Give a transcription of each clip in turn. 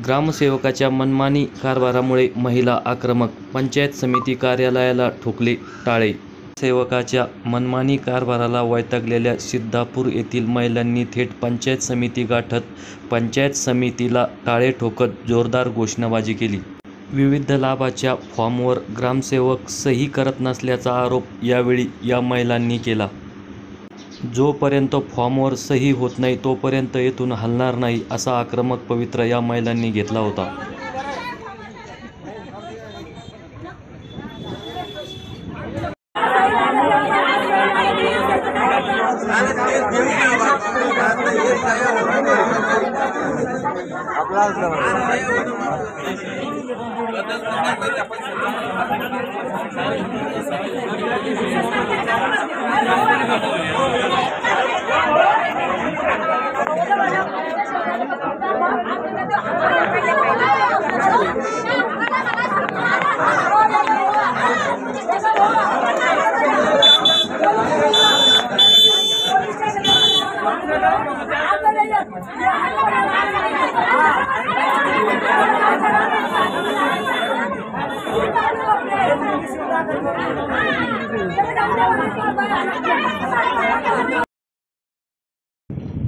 ग्रामसेवकाच्या मनमानी कारभारामुळे महिला आक्रमक, पंचायत समिती कार्यालयाला ठोकले टाळे. सेवकाच्या मनमानी कारभाराला वैतागलेल्या सिद्धापूर येथील महिलांनी थेट पंचायत समिती गाठत पंचायत समितीला टाळे ठोकत जोरदार घोषणाबाजी केली. विविध लाभाच्या फॉर्मवर ग्रामसेवक सही करत नसल्याचा आरोप यावेळी या महिलांनी केला. जोपर्यंत फॉर्मवर सही होत नाही तोपर्यंत येथून हलणार नाही असा आक्रमक पवित्रा या महिलांनी घेतला होता.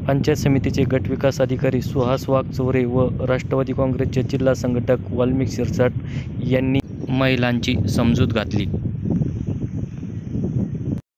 पंचायत समितीचे गट विकास अधिकारी सुहास वाघचौरे व राष्ट्रवादी काँग्रेसचे जिल्हा संघटक वाल्मिक शिरसाट यांनी महिलांची समजूत घातली.